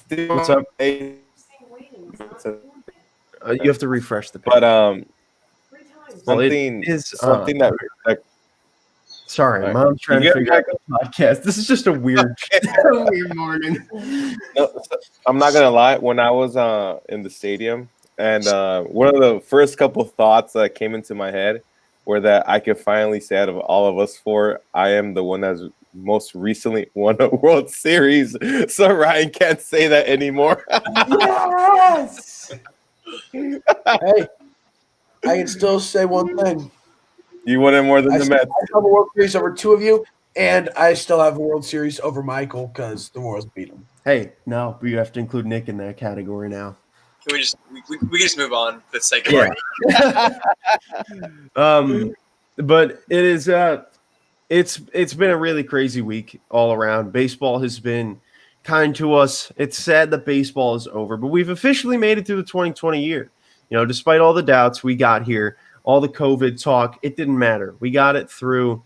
What's up? Hey, You have to refresh the page. but Well, it something is something that Sorry, all right. mom's You trying to get figure out the podcast. This is just a weird, weird morning. no, I'm not gonna lie. When I was in the stadium, and one of the first couple thoughts that came into my head were that I could finally say out of all of us four, I am the one that's most recently won a World Series. So Ryan can't say that anymore. Yes. Hey, I can still say one thing. You won it more than I the still Mets. have a World Series over two of you, and I still have a World Series over Michael because the Royals beat him. Hey, no, but you have to include Nick in that category now. Can we can just move on to the second part? But it is it's been a really crazy week all around. Baseball has been kind to us. It's sad that baseball is over, but we've officially made it through the 2020 year. You know, despite all the doubts we got here, all the COVID talk, it didn't matter. We got it through.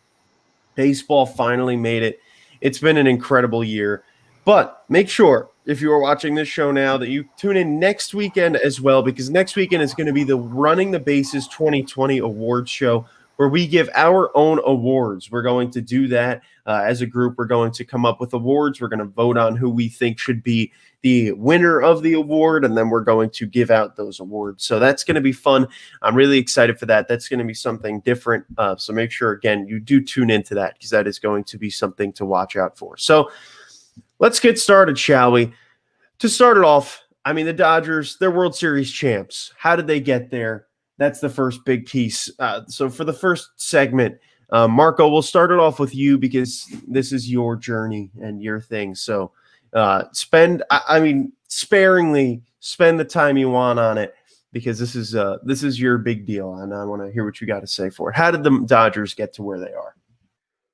Baseball finally made it. It's been an incredible year. But make sure, if you are watching this show now, that you tune in next weekend as well, because next weekend is going to be the Running the Bases 2020 Awards show, where we give our own awards. We're going to do that as a group. We're going to come up with awards. We're going to vote on who we think should be the winner of the award, and then we're going to give out those awards. So that's going to be fun. I'm really excited for that. That's going to be something different. So make sure, again, you do tune into that, because that is going to be something to watch out for. So let's get started, shall we? To start it off, I mean, the Dodgers, they're World Series champs. How did they get there? That's the first big piece. So for the first segment, Marco, we'll start it off with you, because this is your journey and your thing. So sparingly spend the time you want on it, because this is your big deal, and I want to hear what you got to say for it. How did the Dodgers get to where they are?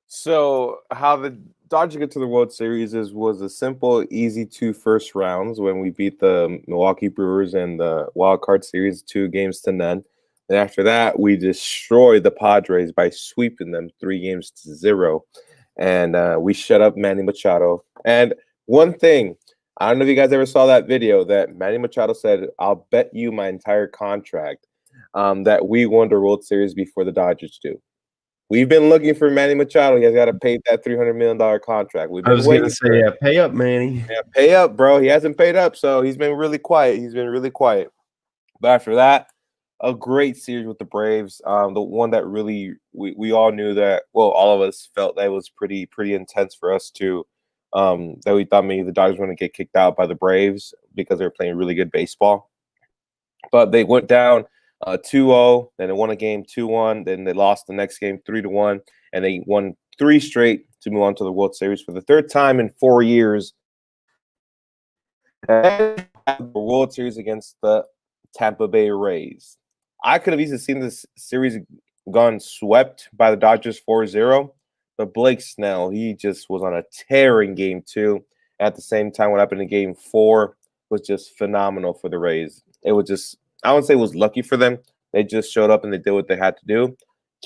So how the Dodgers get to the World Series was a simple, easy 2 first rounds when we beat the Milwaukee Brewers in the Wild Card Series 2-0. And after that, we destroyed the Padres by sweeping them 3-0. And we shut up Manny Machado. And one thing, I don't know if you guys ever saw that video that Manny Machado said, "I'll bet you my entire contract that we won the World Series before the Dodgers do." We've been looking for Manny Machado. He has got to pay that $300 million contract. We've been I was going to say, yeah, pay up, Manny. Yeah, pay up, bro. He hasn't paid up, so he's been really quiet. But after that, a great series with the Braves. The one that really we all knew that. Well, all of us felt that it was pretty intense for us too. That we thought maybe the Dodgers were going to get kicked out by the Braves because they were playing really good baseball. But they went down 2-0, then they won a game 2-1, then they lost the next game 3-1, and they won 3 straight to move on to the World Series for the third time in 4 years. And the World Series against the Tampa Bay Rays. I could have easily seen this series gone swept by the Dodgers 4-0, but Blake Snell, he just was on a tear in game 2. At the same time, what happened in game 4 was just phenomenal for the Rays. It was just, I wouldn't say it was lucky for them. They just showed up and they did what they had to do.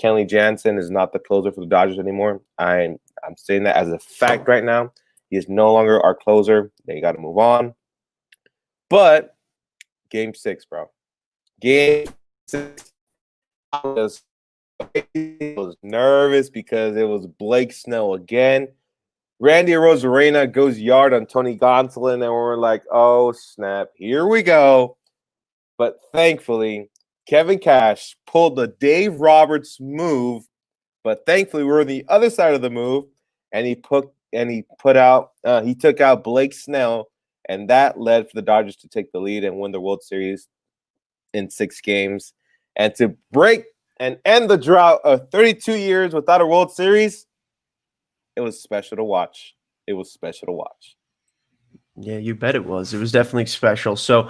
Kenley Jansen is not the closer for the Dodgers anymore. I'm saying that as a fact right now. He is no longer our closer. They got to move on. But game 6, bro. Game 6. I was nervous because it was Blake Snell again. Randy Arozarena goes yard on Tony Gonsolin, and we're like, oh, snap. Here we go. But thankfully, Kevin Cash pulled the Dave Roberts move. But thankfully, we're on the other side of the move, and he took out Blake Snell, and that led for the Dodgers to take the lead and win the World Series in 6 games. And to break and end the drought of 32 years without a World Series, it was special to watch. It was special to watch. Yeah, you bet it was. It was definitely special. So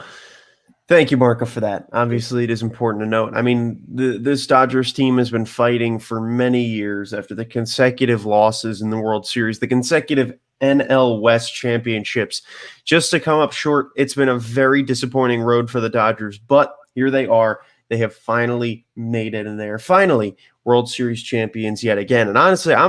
thank you, Marco, for that. Obviously, it is important to note. I mean, this Dodgers team has been fighting for many years after the consecutive losses in the World Series, the consecutive NL West championships, just to come up short. It's been a very disappointing road for the Dodgers, but here they are. They have finally made it, and they are finally World Series champions yet again. And honestly, I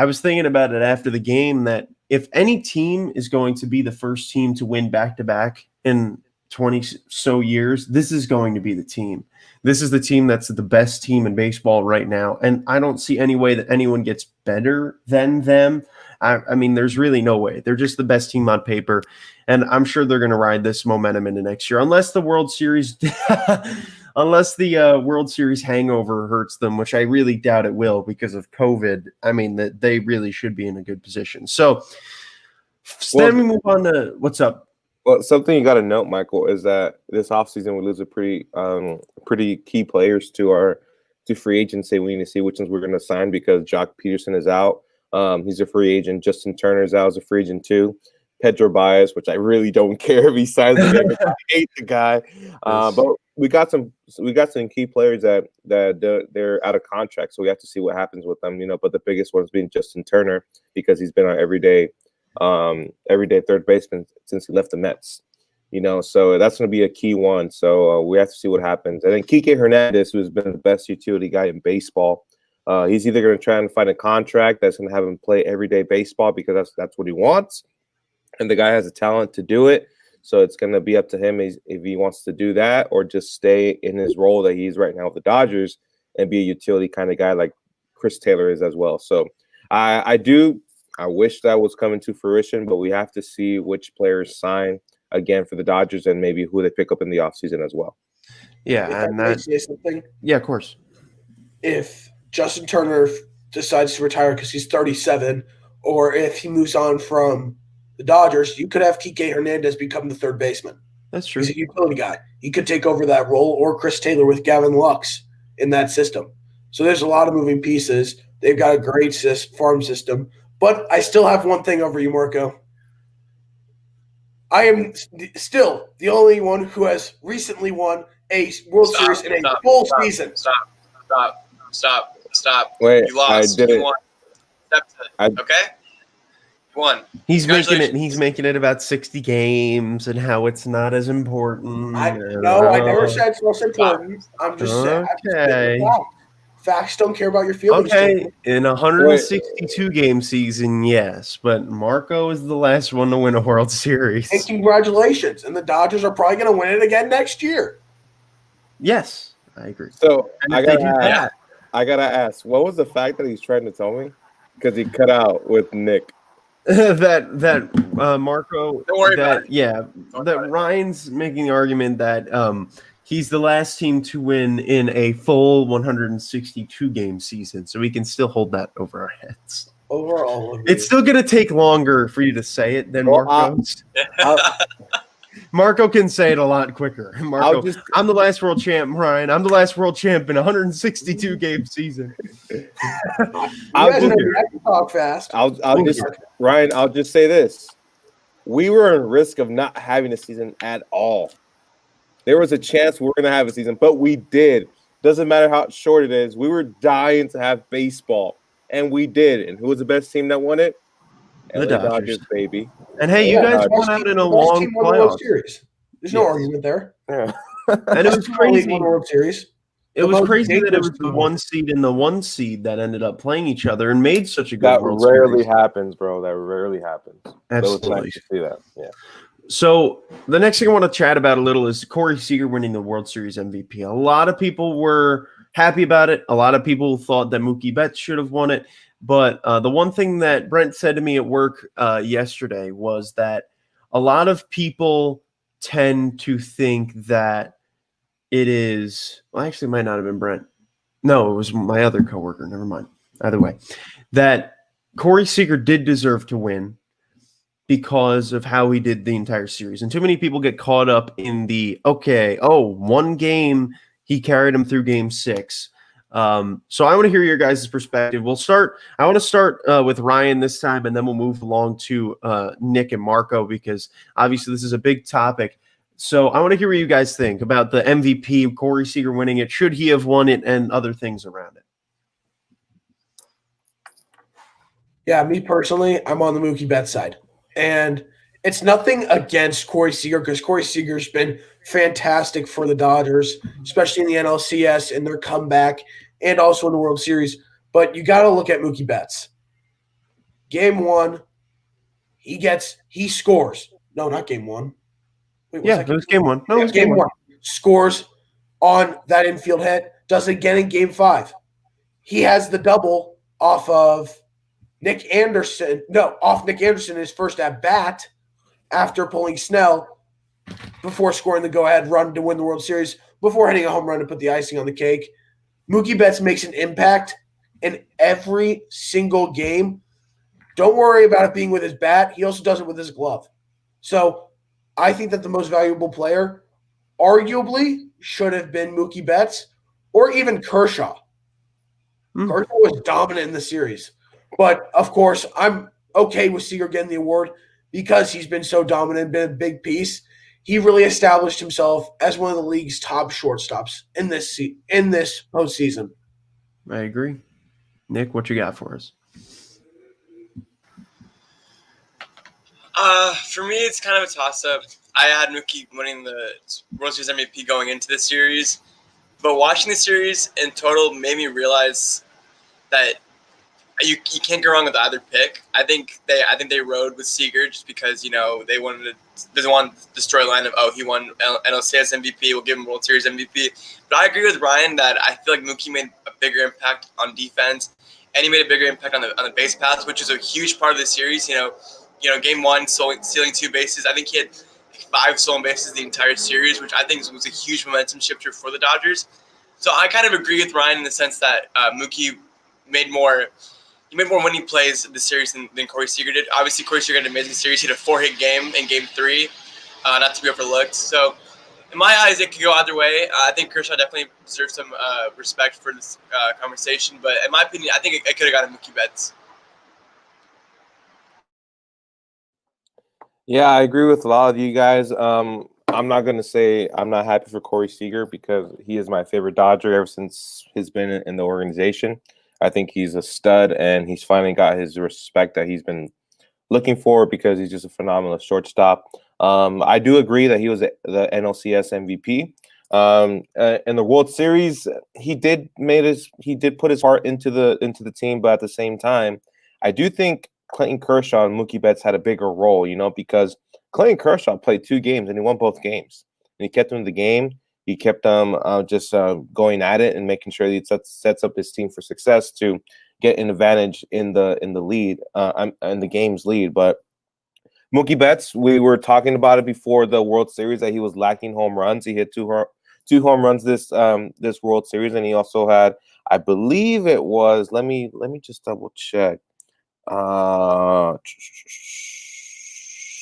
was thinking about it after the game that if any team is going to be the first team to win back-to-back in 20 so years, this is going to be the team. This is the team that's the best team in baseball right now. And I don't see any way that anyone gets better than them. I mean, there's really no way. They're just the best team on paper. And I'm sure they're going to ride this momentum into next year, unless the World Series, unless the World Series hangover hurts them, which I really doubt it will because of COVID. I mean, that they really should be in a good position. So then we move on to what's up. Well, something you got to note, Michael, is that this offseason we lose a pretty key players to free agency. We need to see which ones we're going to sign because Jock Peterson is out. He's a free agent. Justin Turner's out as a free agent too. Pedro Baez, which I really don't care if he signs again. I hate the guy. But we got some key players that they're out of contract, so we have to see what happens with them. But the biggest one is being Justin Turner because he's been on everyday third baseman since he left the Mets. So that's going to be a key one. So we have to see what happens. And then Kike Hernandez, who's been the best utility guy in baseball. He's either going to try and find a contract that's going to have him play everyday baseball because that's what he wants, and the guy has the talent to do it. So it's going to be up to him if he wants to do that or just stay in his role that he's right now with the Dodgers and be a utility kind of guy like Chris Taylor is as well. So I wish that was coming to fruition, but we have to see which players sign again for the Dodgers and maybe who they pick up in the offseason as well. Yeah, and that say something. Yeah, of course. If Justin Turner decides to retire because he's 37, or if he moves on from the Dodgers, you could have Kike Hernandez become the third baseman. That's true. He's a utility guy. He could take over that role, or Chris Taylor with Gavin Lux in that system. So there's a lot of moving pieces. They've got a great farm system. But I still have one thing over you, Marco. I am still the only one who has recently won a World Series in a full season. Stop. Wait, you lost. I did you it. won. Okay? You won. He's making it about 60 games and how it's not as important. I never said it's most important. I'm just saying. Okay. Facts don't care about your feelings. Okay, in a 162 game season, yes, but Marco is the last one to win a World Series. And congratulations. And the Dodgers are probably going to win it again next year. Yes, I agree. So I gotta ask, what was the fact that he's trying to tell me? Because he cut out with Nick. that Marco. Don't worry about it. Yeah, that Ryan's making the argument that he's the last team to win in a full 162 game season, so we can still hold that over our heads. Overall, it's still going to take longer for you to say it than Marco's. Marco can say it a lot quicker. Marco, I'm the last world champ, Ryan. I'm the last world champ in a 162 game season. Talk fast. Ryan, I'll just say this. We were at risk of not having a season at all. There was a chance we were going to have a season, but we did. Doesn't matter how short it is. We were dying to have baseball, and we did. And who was the best team that won it? The Dodgers, baby. And hey, you guys won out in a long playoff series. There's no argument there. Yeah. And it was crazy. World Series. It was crazy that it was the 1 seed and the 1 seed that ended up playing each other and made such a good World Series. That rarely happens, bro. That rarely happens. Absolutely. So it's nice to see that. Yeah. So the next thing I want to chat about a little is Corey Seager winning the World Series MVP. A lot of people were happy about it. A lot of people thought that Mookie Betts should have won it. But the one thing that Brent said to me at work yesterday was that a lot of people tend to think that it is – well, actually, it might not have been Brent. No, it was my other coworker. Never mind. Either way, that Corey Seager did deserve to win because of how he did the entire series. And too many people get caught up in the, one game, he carried him through game 6. So I want to hear your guys' perspective. I want to start with Ryan this time, and then we'll move along to Nick and Marco, because obviously this is a big topic. So I want to hear what you guys think about the MVP, Corey Seager winning it. Should he have won it, and other things around it? Yeah, me personally, I'm on the Mookie Betts side. And it's nothing against Corey Seager, because Corey Seager's been fantastic for the Dodgers, especially in the NLCS and their comeback, and also in the World Series. But you got to look at Mookie Betts. Game 1, He scores. No, not game one. Wait, Yeah, it was game one. No, it was game one. Scores on that infield hit. Does it again in game 5. He has the double off of Nick Anderson. No, off Nick Anderson in his first at bat after pulling Snell before scoring the go-ahead run to win the World Series, before hitting a home run to put the icing on the cake. Mookie Betts makes an impact in every single game. Don't worry about it being with his bat. He also does it with his glove. So I think that the most valuable player arguably should have been Mookie Betts or even Kershaw. Kershaw was dominant in the series. But, of course, I'm okay with Seager getting the award because he's been so dominant, been a big piece. He really established himself as one of the league's top shortstops in this postseason. I agree. Nick, what you got for us? For me, it's kind of a toss-up. I had Mookie winning the World Series MVP going into the series, but watching the series in total made me realize that you can't go wrong with either pick. I think they rode with Seager just because they wanted to. There's one the storyline of he won NLCS MVP, we'll give him World Series MVP. But I agree with Ryan that I feel like Mookie made a bigger impact on defense, and he made a bigger impact on the base paths, which is a huge part of the series. Game 1 stealing 2 bases. I think he had 5 stolen bases the entire series, which I think was a huge momentum shifter for the Dodgers. So I kind of agree with Ryan in the sense that Mookie made more winning plays in the series than Corey Seager did. Obviously, Corey Seager had an amazing series. He had a 4-hit game in Game 3, not to be overlooked. So in my eyes, it could go either way. I think Kershaw definitely deserves some respect for this conversation. But in my opinion, I think it could have gotten Mookie Betts. Yeah, I agree with a lot of you guys. I'm not going to say I'm not happy for Corey Seager because he is my favorite Dodger ever since he's been in the organization. I think he's a stud, and he's finally got his respect that he's been looking for because he's just a phenomenal shortstop. I do agree that he was the NLCS MVP. In the World Series, he did put his heart into the team, but at the same time, I do think Clayton Kershaw and Mookie Betts had a bigger role, because Clayton Kershaw played 2 games and he won both games. And he kept them in the game. He kept them just going at it and making sure he sets up his team for success to get an advantage in the lead, in the game's lead. But Mookie Betts, we were talking about it before the World Series that he was lacking home runs. He hit two home runs this World Series, and he also had, I believe it was. Let me just double check.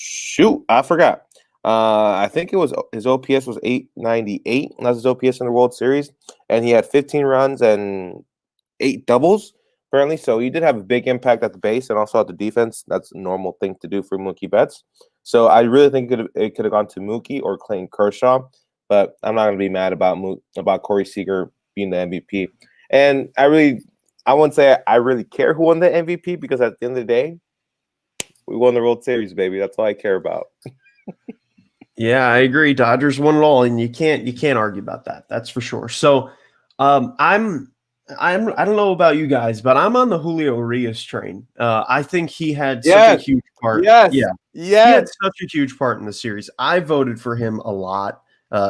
Shoot, I forgot. I think it was his OPS was 898. That's his OPS in the World Series, and he had 15 runs and 8 doubles apparently. So he did have a big impact at the base and also at the defense. That's a normal thing to do for Mookie Betts. So I really think it could have gone to Mookie or Clayton Kershaw, but I'm not going to be mad about Corey Seager being the MVP. And I wouldn't say I really care who won the MVP because at the end of the day, we won the World Series, baby. That's all I care about. Yeah, I agree. Dodgers won it all, and you can't argue about that. That's for sure. So, I don't know about you guys, but I'm on the Julio Urias train. I think he had such a huge part. Yes. Yeah. Yes. He had such a huge part in the series. I voted for him a lot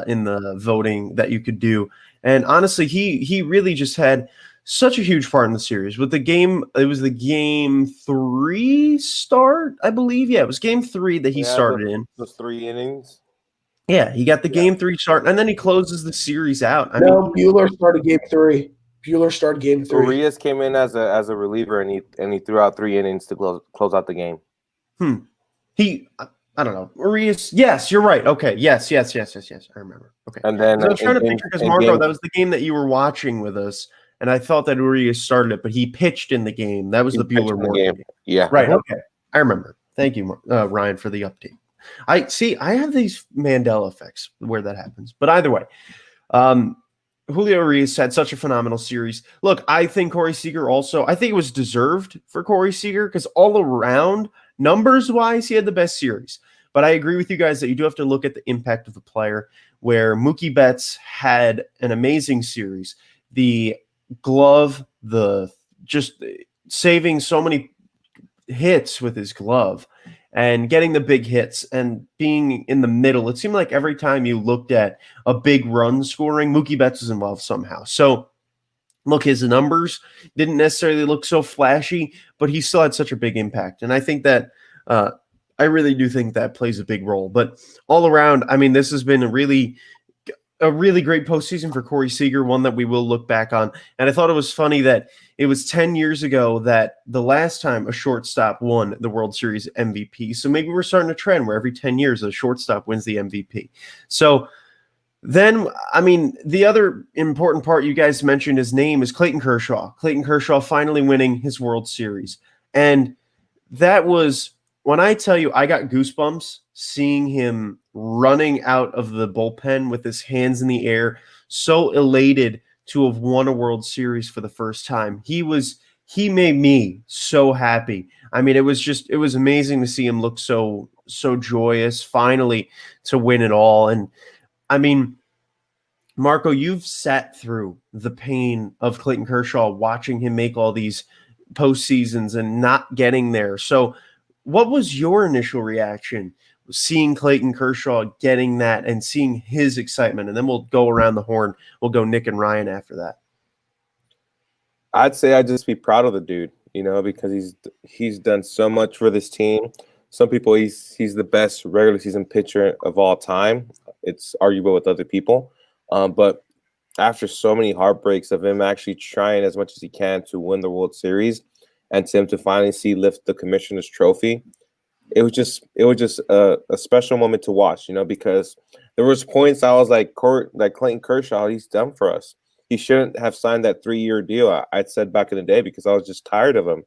in the voting that you could do, and honestly, he really just had such a huge part in the series. With the game, it was the Game 3 start, I believe. Yeah, it was Game 3 that he started in. Those 3 innings. Yeah, he got the Game 3 start, and then he closes the series out. Buehler started Game 3. Buehler started Game 3. Urias came in as a reliever, and he threw out 3 innings to close out the game. I don't know. Urias. Yes, you're right. Okay. Yes. I remember. Okay. And then I was trying to picture because Marco, that was the game that you were watching with us. And I thought that Urias started it, but he pitched in the game. That was the Buehler game. Yeah. Right. Okay. I remember. Thank you, Ryan, for the update. I have these Mandela effects where that happens. But either way, Julio Urias had such a phenomenal series. Look, I think Corey Seager also, I think it was deserved for Corey Seager because all around, numbers-wise, he had the best series. But I agree with you guys that you do have to look at the impact of the player, where Mookie Betts had an amazing series. The glove, just saving so many hits with his glove, and getting the big hits and being in the middle. It seemed like every time you looked at a big run scoring, Mookie Betts was involved somehow. So look, his numbers didn't necessarily look so flashy, but he still had such a big impact. And I think that I really do think that plays a big role. But all around, I mean, this has been a really great postseason for Corey Seager, one that we will look back on. And I thought it was funny that it was 10 years ago that the last time a shortstop won the World Series MVP. So maybe we're starting a trend where every 10 years a shortstop wins the MVP. So then, I mean, the other important part you guys mentioned his name is Clayton Kershaw. Clayton Kershaw finally winning his World Series. And that was, when I tell you, I got goosebumps seeing him running out of the bullpen with his hands in the air, so elated to have won a World Series for the first time. He made me so happy. I mean, it was amazing to see him look so joyous finally to win it all. And I mean, Marco, you've sat through the pain of Clayton Kershaw, watching him make all these postseasons and not getting there. So what was your initial reaction seeing Clayton Kershaw getting that and seeing his excitement? And then we'll go around the horn. We'll go Nick and Ryan after that. I'd say I'd just be proud of the dude, because he's done so much for this team. Some people, he's the best regular season pitcher of all time. It's arguable with other people. But after so many heartbreaks of him actually trying as much as he can to win the World Series and to him to finally see lift the commissioner's trophy, it was just a special moment to watch, because there was points I was like Clayton Kershaw, he's done for us. He shouldn't have signed that 3-year deal. I'd said back in the day because I was just tired of him.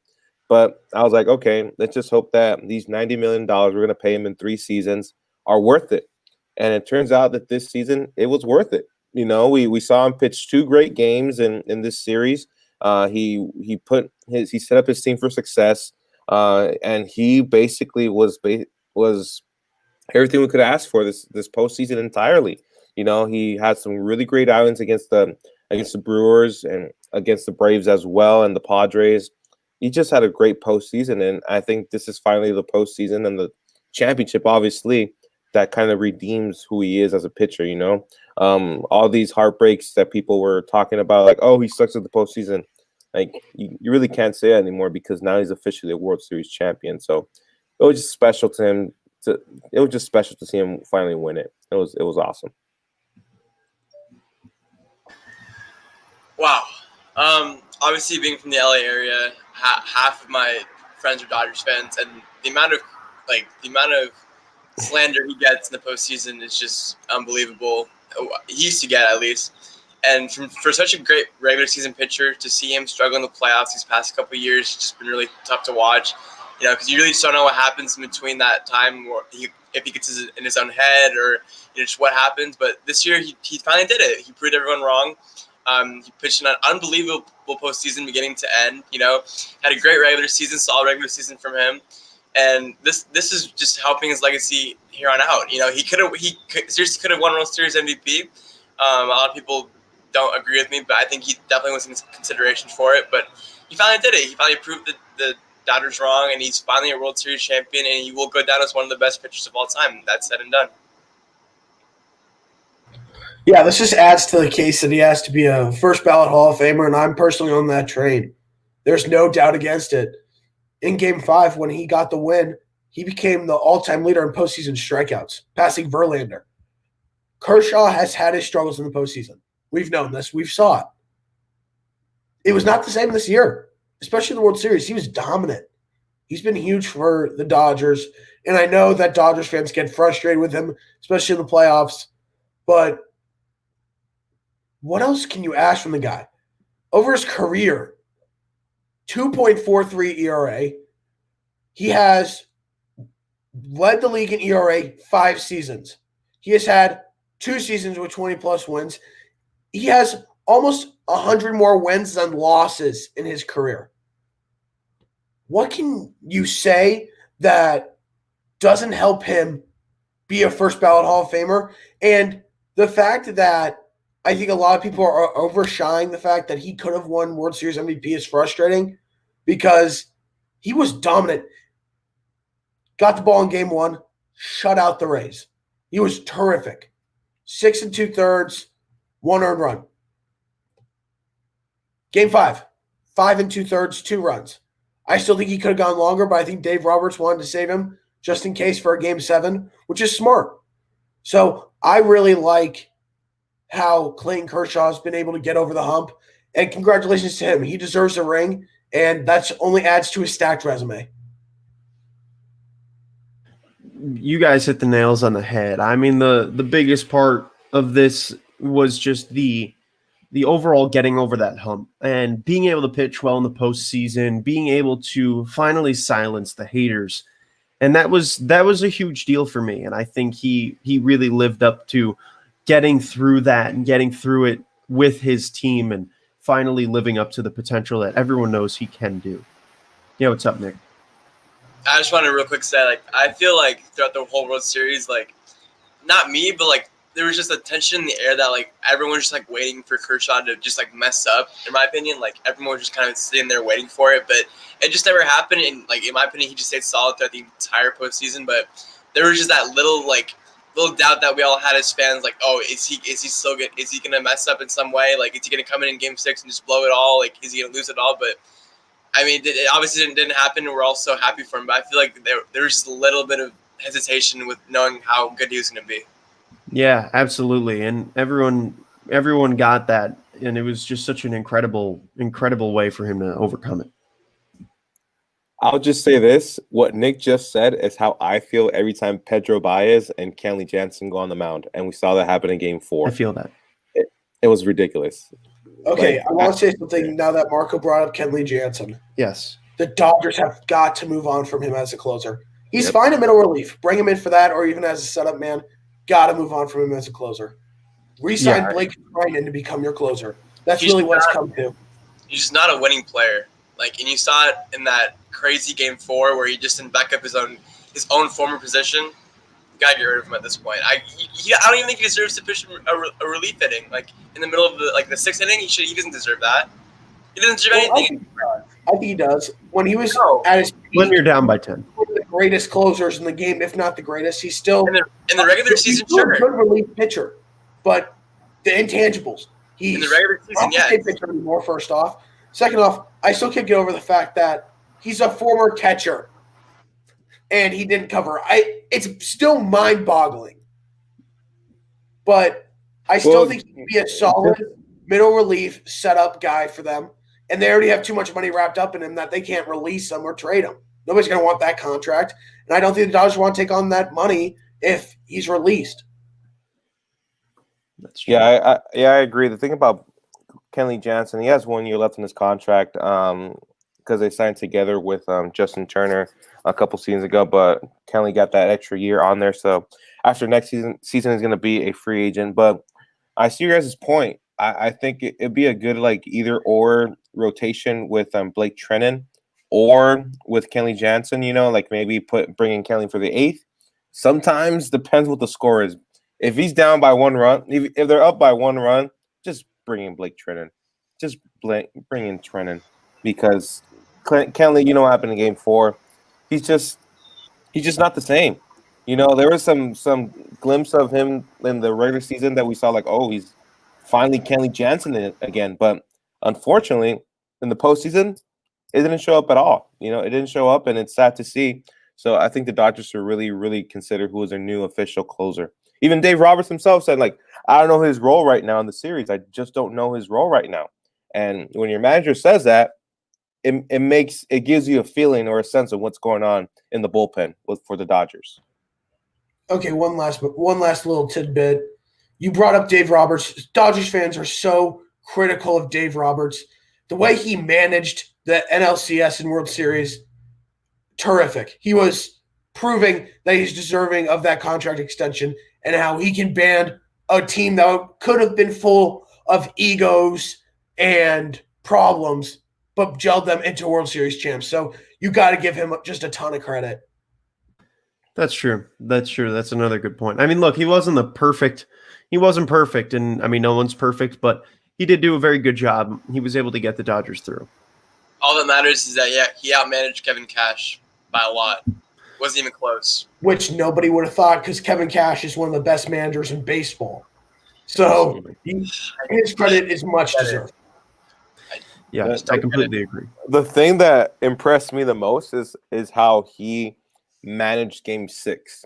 But I was like, okay, let's just hope that these $90 million we're going to pay him in 3 seasons are worth it. And it turns out that this season it was worth it. We saw him pitch 2 great games in this series. He set up his team for success, and he basically was everything we could ask for this postseason entirely. He had some really great outings against the Brewers and against the Braves as well, and the Padres. He just had a great postseason, and I think this is finally the postseason and the championship, obviously, that kind of redeems who he is as a pitcher. All these heartbreaks that people were talking about, like, oh, he sucks at the postseason. Like, you really can't say that anymore because now he's officially a World Series champion. So it was just special to him. It was just special to see him finally win it. It was awesome. Wow. Obviously, being from the LA area, half of my friends are Dodgers fans, and the amount of slander he gets in the postseason is just unbelievable. He used to get, at least. And for such a great regular season pitcher to see him struggle in the playoffs these past couple of years, it's just been really tough to watch. Because you really just don't know what happens in between that time, or if he gets in his own head, or just what happens. But this year, he finally did it. He proved everyone wrong. He pitched an unbelievable postseason, beginning to end. Had a great regular season, solid regular season from him, and this is just helping his legacy here on out. He seriously could have won World Series MVP. A lot of people don't agree with me, but I think he definitely was in consideration for it. But he finally did it. He finally proved the Dodgers wrong, and he's finally a World Series champion, and he will go down as one of the best pitchers of all time. That's said and done. Yeah, this just adds to the case that he has to be a first ballot Hall of Famer, and I'm personally on that train. There's no doubt against it. In Game 5, when he got the win, he became the all-time leader in postseason strikeouts, passing Verlander. Kershaw has had his struggles in the postseason. We've known this. We've saw it. It was not the same this year, especially in the World Series. He was dominant. He's been huge for the Dodgers, and I know that Dodgers fans get frustrated with him, especially in the playoffs, but what else can you ask from the guy? Over his career, 2.43 ERA. He has led the league in ERA 5 seasons. He has had 2 seasons with 20-plus wins. He has almost 100 more wins than losses in his career. What can you say that doesn't help him be a first-ballot Hall of Famer? And the fact that I think a lot of people are overshying the fact that he could have won World Series MVP is frustrating because he was dominant. got the ball in game 1, shut out the Rays. He was terrific. 6 2/3, 1 earned run. Game 5, 5 2/3, 2 runs. I still think he could have gone longer, but I think Dave Roberts wanted to save him just in case for a game 7, which is smart. So I really like how Clayton Kershaw has been able to get over the hump, and congratulations to him. He deserves a ring, and that only adds to his stacked resume. You guys hit the nails on the head. I mean, the biggest part of this was just the overall getting over that hump and being able to pitch well in the postseason, being able to finally silence the haters. And that was a huge deal for me. And I think he really lived up to getting through that and getting through it with his team and finally living up to the potential that everyone knows he can do. Yeah, what's up, Nick? I just wanted to real quick say, like, I feel like throughout the whole World Series, like, not me, but like there was just a tension in the air that like everyone was just like waiting for Kershaw to just like mess up. In my opinion, like everyone was just kind of sitting there waiting for it, but it just never happened. And like in my opinion, he just stayed solid throughout the entire postseason. But there was just that little doubt that we all had as fans, like, oh, is he still good? Is he gonna mess up in some way? Like, is he gonna come in Game 6 and just blow it all? Like, is he gonna lose it all? But I mean, it obviously didn't happen, and we're all so happy for him. But I feel like there was just a little bit of hesitation with knowing how good he was going to be. Yeah, absolutely. And everyone got that. And it was just such an incredible way for him to overcome it. I'll just say this. What Nick just said is how I feel every time Pedro Baez and Kenley Jansen go on the mound. And we saw that happen in Game 4. I feel that. It was ridiculous. Okay, I want to say something now that Marco brought up Kenley Jansen. Yes. The Dodgers have got to move on from him as a closer. He's fine in middle relief. Bring him in for that, or even as a setup man. Got to move on from him as a closer. Resign Blake Treinen to become your closer. That's really what it's come to. He's just not a winning player. Like, and you saw it in that crazy Game 4 where he just didn't back up his own former position. You gotta get rid of him at this point. I don't even think he deserves to pitch a relief inning. Like in the middle of the sixth inning, he doesn't deserve that. He doesn't deserve anything. I think he does. When he was at his peak, when you're down by 10, one of the greatest closers in the game, if not the greatest, he's still in the regular season. Sure, a good relief pitcher, but the intangibles. He's in the regular season, not a pitcher anymore. First off, second off, I still can't get over the fact that he's a former catcher, and he didn't cover. It's still mind-boggling, but I still think he'd be a solid middle relief setup guy for them. And they already have too much money wrapped up in him that they can't release him or trade him. Nobody's going to want that contract. And I don't think the Dodgers want to take on that money if he's released. That's true. Yeah, I agree. The thing about Kenley Jansen, he has 1 year left in his contract because they signed together with Justin Turner a couple seasons ago. But Kenley got that extra year on there. So after next season is going to be a free agent. But I see your guys' point. I think it'd be a good either or rotation with Blake Treinen or with Kenley Jansen. Maybe bring in Kenley for the 8th. Sometimes depends what the score is. If he's down by 1 run, if they're up by 1 run, just bring in Blake Treinen. Just bring in Treinen because Kenley, what happened in Game 4? He's just not the same. There was some glimpse of him in the regular season that we saw he's finally Kenley Jansen again, but unfortunately, in the postseason, it didn't show up at all. It didn't show up, and it's sad to see. So I think the Dodgers should really, really consider who is their new official closer. Even Dave Roberts himself said, I don't know his role right now in the series. I just don't know his role right now. And when your manager says that, it gives you a feeling or a sense of what's going on in the bullpen for the Dodgers. Okay, one last little tidbit. You brought up Dave Roberts. Dodgers fans are so critical of Dave Roberts. The way he managed the NLCS and World Series, terrific. He was proving that he's deserving of that contract extension and how he can band a team that could have been full of egos and problems, but gelled them into World Series champs. So you got to give him just a ton of credit. That's true. That's another good point. I mean, look, he wasn't perfect, and I mean, no one's perfect, but he did do a very good job. He was able to get the Dodgers through. All that matters is that, he outmanaged Kevin Cash by a lot. Wasn't even close. which nobody would have thought because Kevin Cash is one of the best managers in baseball. So his credit is much deserved. Yeah, I completely agree. The thing that impressed me the most is how he managed Game 6.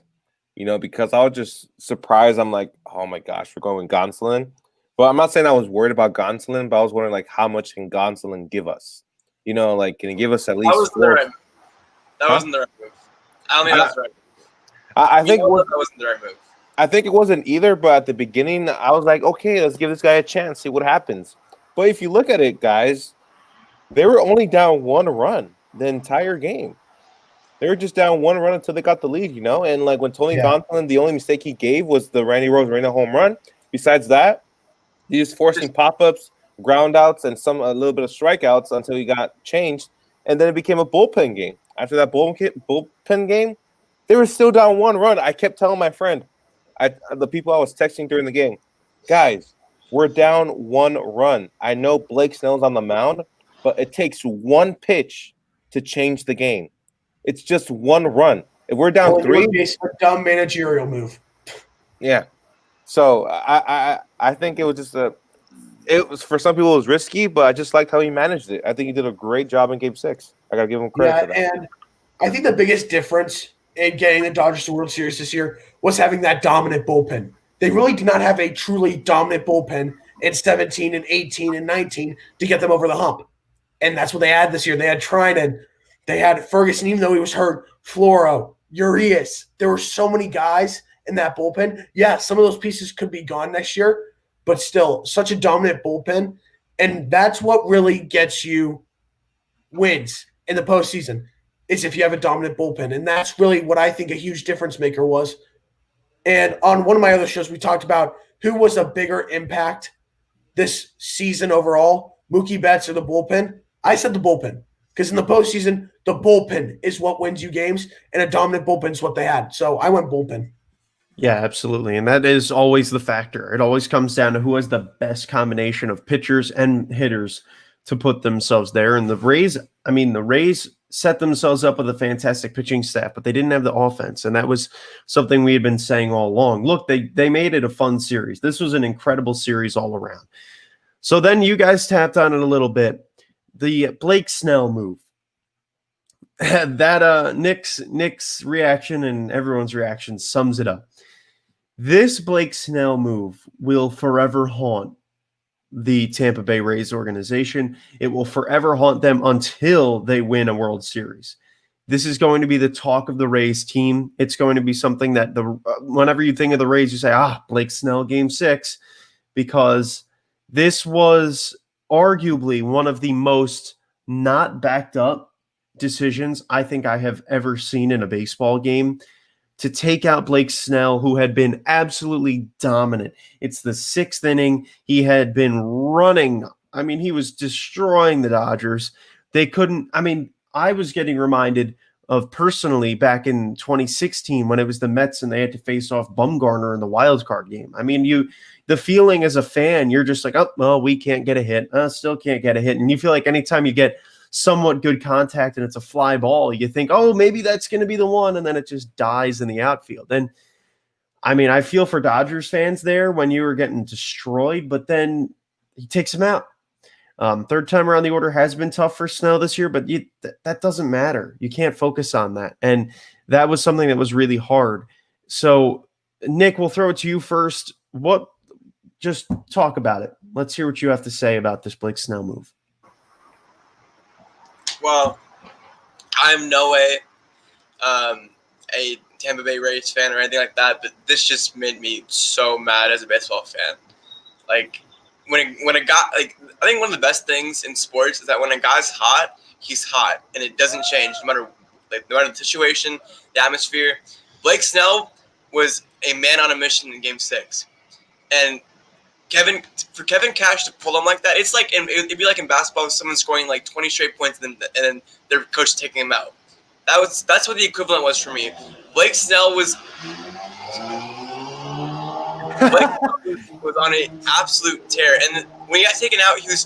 Because I was just surprised. I'm like, oh my gosh, we're going with Gonsolin. But I'm not saying I was worried about Gonsolin, but I was wondering, like, how much can Gonsolin give us? Can he give us at least That wasn't the right move. I don't think that was the right move. I think that wasn't the right move. I think it wasn't either, but at the beginning, I was like, okay, let's give this guy a chance, see what happens. But if you look at it, guys, they were only down 1 run the entire game. They were just down 1 run until they got the lead, And like when Tony Gonsolin, the only mistake he gave was the Randy Rosarena home run. Besides that, he was forcing pop-ups, ground outs, and a little bit of strikeouts until he got changed. And then it became a bullpen game. After that bullpen game, they were still down 1 run. I kept telling my friend, the people I was texting during the game, guys, we're down 1 run. I know Blake Snell's on the mound, but it takes 1 pitch to change the game. It's just 1 run. If we're down 3, it's a dumb managerial move. Yeah. So I think it was just it was, for some people it was risky, but I just liked how he managed it. I think he did a great job in Game 6. I gotta give him credit for that. And I think the biggest difference in getting the Dodgers to World Series this year was having that dominant bullpen. They really did not have a truly dominant bullpen in 17 and 18 and 19 to get them over the hump. And that's what they had this year. They had Trinan. They had Ferguson, even though he was hurt, Floro, Urias. There were so many guys in that bullpen. Yeah, some of those pieces could be gone next year, but still, such a dominant bullpen. And that's what really gets you wins in the postseason, is if you have a dominant bullpen. And that's really what I think a huge difference maker was. And on one of my other shows, we talked about who was a bigger impact this season overall, Mookie Betts or the bullpen. I said the bullpen. Because in the postseason, the bullpen is what wins you games, and a dominant bullpen is what they had. So I went bullpen. Yeah, absolutely. And that is always the factor. It always comes down to who has the best combination of pitchers and hitters to put themselves there. And the Rays set themselves up with a fantastic pitching staff, but they didn't have the offense. And that was something we had been saying all along. Look, they made it a fun series. This was an incredible series all around. So then you guys tapped on it a little bit. The Blake Snell move. That Nick's reaction and everyone's reaction sums it up. This Blake Snell move will forever haunt the Tampa Bay Rays organization. It will forever haunt them until they win a World Series. This is going to be the talk of the Rays team. It's going to be something that whenever you think of the Rays, you say, Blake Snell, Game 6, because this was arguably one of the most not backed up decisions I think I have ever seen in a baseball game, to take out Blake Snell, who had been absolutely dominant. It's the 6th inning. He had been running. I mean, he was destroying the Dodgers. They couldn't. I mean, I was getting reminded of personally back in 2016 when it was the Mets and they had to face off Bumgarner in the wild card game. I mean, the feeling as a fan, you're just like, oh, well, we can't get a hit. Still can't get a hit. And you feel like anytime you get somewhat good contact and it's a fly ball, you think, oh, maybe that's going to be the one. And then it just dies in the outfield. And I mean, I feel for Dodgers fans there when you were getting destroyed, but then he takes him out. Third time around the order has been tough for Snell this year, but that doesn't matter. You can't focus on that. And that was something that was really hard. So Nick, we'll throw it to you first. Just talk about it. Let's hear what you have to say about this Blake Snell move. Well, I'm no way a Tampa Bay Rays fan or anything like that, but this just made me so mad as a baseball fan. Like, when a guy, like, I think one of the best things in sports is that when a guy's hot, he's hot, and it doesn't change no matter the situation, the atmosphere. Blake Snell was a man on a mission in Game 6, and for Kevin Cash to pull him like that, it's like it'd be like in basketball, if someone scoring like 20 straight points and then their coach taking him out. That's what the equivalent was for me. Blake Snell was on an absolute tear, and when he got taken out, he was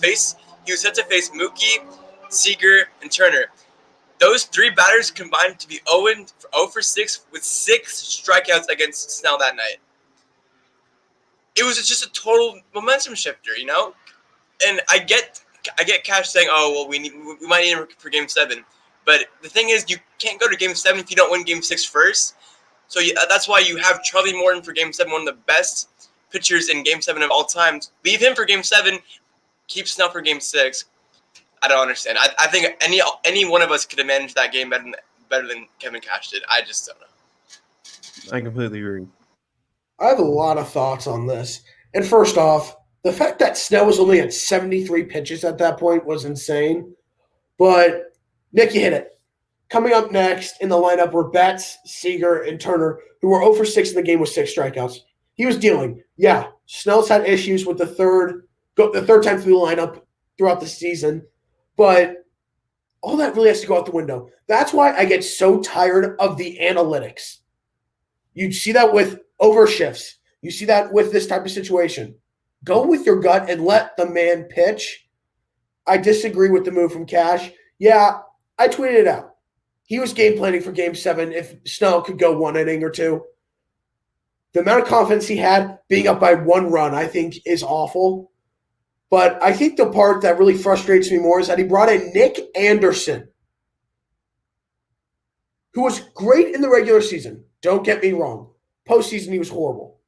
set to face Mookie, Seager, and Turner. Those three batters combined to be 0 for 6 with 6 strikeouts against Snell that night. It was just a total momentum shifter, you know? And I get Cash saying, "Oh, well, we might need him for Game 7." But the thing is, you can't go to Game 7 if you don't win Game 6 first. So that's why you have Charlie Morton for Game 7, one of the best pitchers in Game 7 of all time. Leave him for Game 7, keep Snell for Game 6. I don't understand. I think any one of us could have managed that game better than Kevin Cash did. I just don't know. I completely agree. I have a lot of thoughts on this. And first off, the fact that Snell was only at 73 pitches at that point was insane. But, Nick, you hit it. Coming up next in the lineup were Betts, Seager, and Turner, who were 0 for 6 in the game with 6 strikeouts. He was dealing. Yeah, Snell's had issues with the third time through the lineup throughout the season. But all that really has to go out the window. That's why I get so tired of the analytics. You see that with overshifts. You see that with this type of situation. Go with your gut and let the man pitch. I disagree with the move from Cash. Yeah, I tweeted it out. He was game planning for Game 7 if Snell could go 1 inning or 2. The amount of confidence he had being up by 1 run, I think, is awful. But I think the part that really frustrates me more is that he brought in Nick Anderson, who was great in the regular season. Don't get me wrong. Postseason, he was horrible.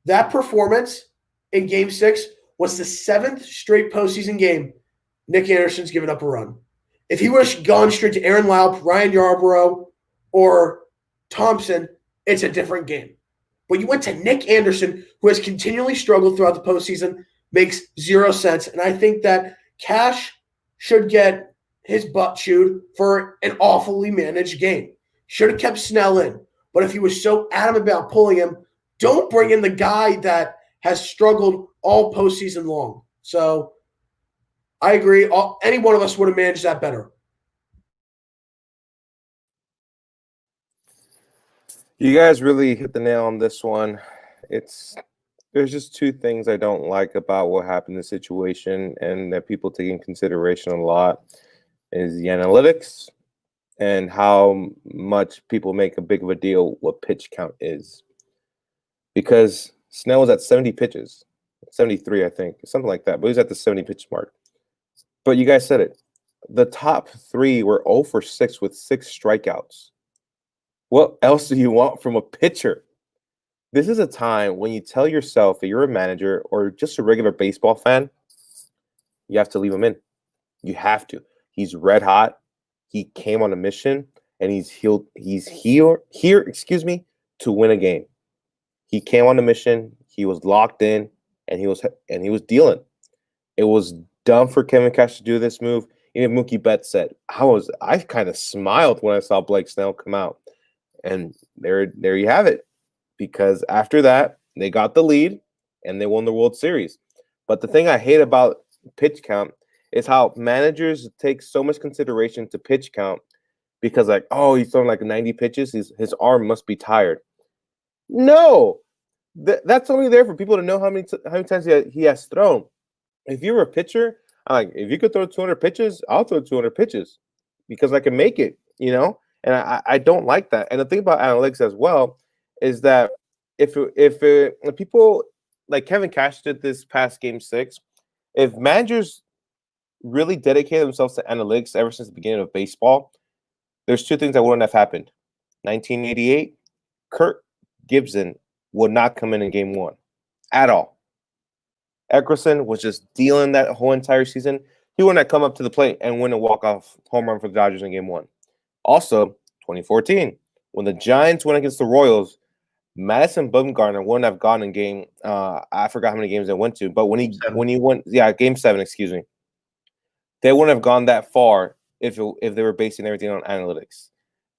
That performance in Game 6 was the 7th straight postseason game Nick Anderson's given up a run. If he would have gone straight to Aaron Laup, Ryan Yarbrough, or Thompson, it's a different game. But you went to Nick Anderson, who has continually struggled throughout the postseason, makes 0 sense. And I think that Cash should get his butt chewed for an awfully managed game. Should have kept Snell in. But if he was so adamant about pulling him, don't bring in the guy that has struggled all postseason long. So I agree. Any one of us would have managed that better. You guys really hit the nail on this one. There's just 2 things I don't like about what happened in the situation and that people take in consideration a lot is the analytics and how much people make a big of a deal what pitch count is. Because Snell was at 70 pitches, 73, I think, something like that, but he's at the 70 pitch mark. But you guys said it. The top 3 were 0 for 6 with 6 strikeouts. What else do you want from a pitcher? This is a time when you tell yourself that you're a manager or just a regular baseball fan, you have to leave him in. You have to. He's red hot. He came on a mission, and he's here to win a game. He came on a mission. He was locked in, and he was dealing. It was dumb for Kevin Cash to do this move. Even Mookie Betts said, I kind of smiled when I saw Blake Snell come out. And there you have it. Because after that, they got the lead and they won the World Series. But the thing I hate about pitch count is how managers take so much consideration to pitch count because, like, oh, he's throwing like 90 pitches. His arm must be tired. No, that's only there for people to know how many times he has thrown. If you're a pitcher, if you could throw 200 pitches, I'll throw 200 pitches because I can make it, you know? And I don't like that. And the thing about analytics as well is that if people like Kevin Cash did this past Game 6, if managers really dedicated themselves to analytics ever since the beginning of baseball, there's 2 things that wouldn't have happened. 1988, Kirk Gibson would not come in Game 1 at all. Eckerson was just dealing that whole entire season. He wouldn't have come up to the plate and win a walk-off home run for the Dodgers in Game 1. Also, 2014, when the Giants went against the Royals, Madison Bumgarner wouldn't have gone in game. I forgot how many games they went to, but when he went, Game 7, excuse me, they wouldn't have gone that far if they were basing everything on analytics.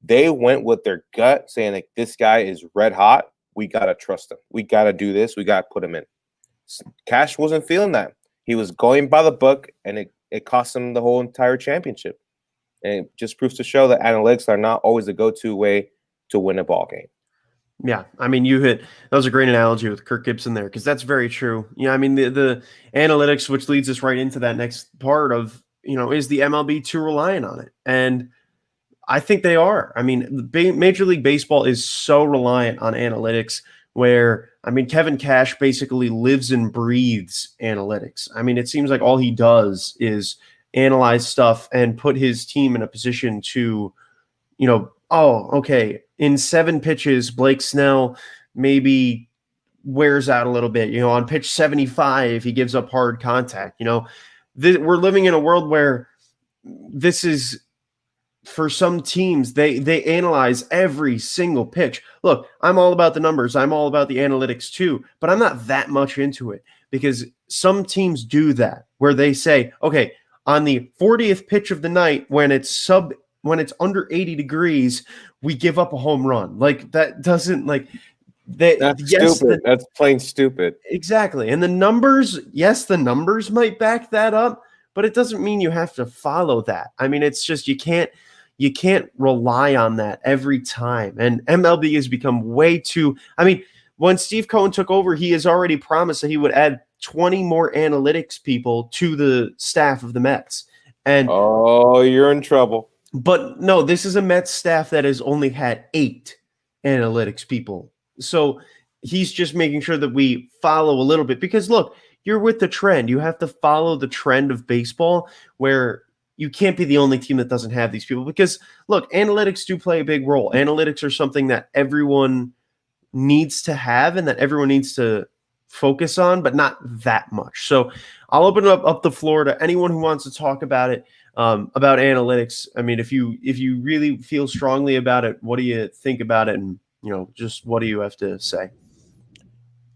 They went with their gut, saying like, this guy is red hot. We gotta trust him. We gotta do this. We gotta put him in. Cash wasn't feeling that. He was going by the book, and it cost him the whole entire championship. And it just proves to show that analytics are not always the go-to way to win a ball game. Yeah, I mean, that was a great analogy with Kirk Gibson there, because that's very true. I mean, the analytics, which leads us right into that next part of, is the MLB too reliant on it? And I think they are. I mean, Major League Baseball is so reliant on analytics where, I mean, Kevin Cash basically lives and breathes analytics. I mean, it seems like all he does is analyze stuff and put his team in a position to, oh, okay, in 7 pitches, Blake Snell maybe wears out a little bit. On pitch 75, he gives up hard contact. We're living in a world where this is, for some teams, they analyze every single pitch. Look, I'm all about the numbers. I'm all about the analytics too, but I'm not that much into it because some teams do that where they say, okay, on the 40th pitch of the night, when it's under 80 degrees, we give up a home run. Like that doesn't That's stupid. That's plain stupid. Exactly. And the numbers might back that up, but it doesn't mean you have to follow that. I mean, it's just you can't rely on that every time. And MLB has become way too. I mean, when Steve Cohen took over, he has already promised that he would add 20 more analytics people to the staff of the Mets. And you're in trouble. But no, this is a Mets staff that has only had 8 analytics people. So he's just making sure that we follow a little bit because look, you're with the trend. You have to follow the trend of baseball where you can't be the only team that doesn't have these people because look, analytics do play a big role. Analytics are something that everyone needs to have and that everyone needs to focus on, but not that much. So I'll open up the floor to anyone who wants to talk about it, about analytics. I mean, if you really feel strongly about it, what do you think about it? And, just what do you have to say?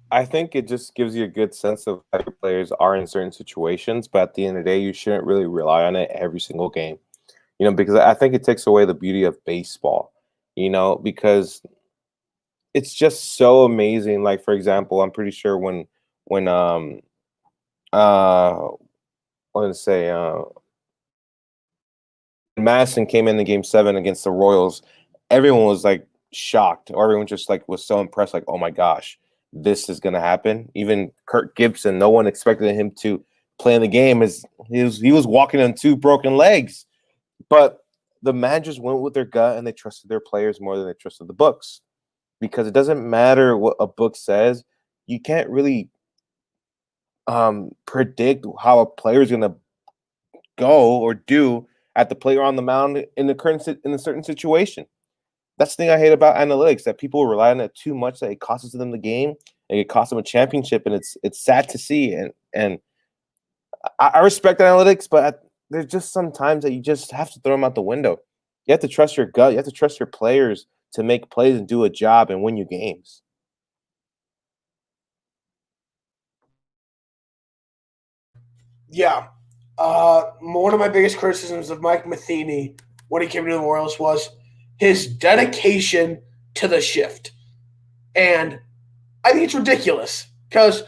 I think it just gives you a good sense of how your players are in certain situations, but at the end of the day, you shouldn't really rely on it every single game, because I think it takes away the beauty of baseball, because it's just so amazing. Like, for example, I'm pretty sure when Madison came in Game 7 against the Royals, everyone was like shocked, or everyone just like was so impressed, like, oh my gosh, this is going to happen. Even Kirk Gibson, no one expected him to play in the game as he was walking on 2 broken legs. But the managers went with their gut and they trusted their players more than they trusted the books. Because it doesn't matter what a book says, you can't really predict how a player is going to go or do at the plate or on the mound in a certain situation. That's the thing I hate about analytics, that people rely on it too much that it costs them the game and it costs them a championship, and it's sad to see. And I respect analytics, but there's just some times that you just have to throw them out the window. You have to trust your gut. You have to trust your players to make plays and do a job and win you games. Yeah. One of my biggest criticisms of Mike Matheny when he came to the Royals was his dedication to the shift. And I think it's ridiculous because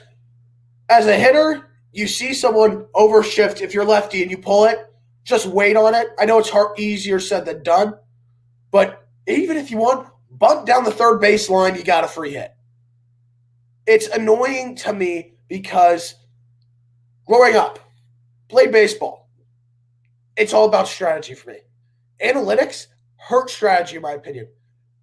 as a hitter, you see someone overshift. If you're lefty and you pull it, just wait on it. I know it's easier said than done, but even if you want, bunt down the third base line, you got a free hit. It's annoying to me because growing up, played baseball. It's all about strategy for me. Analytics hurt strategy, in my opinion,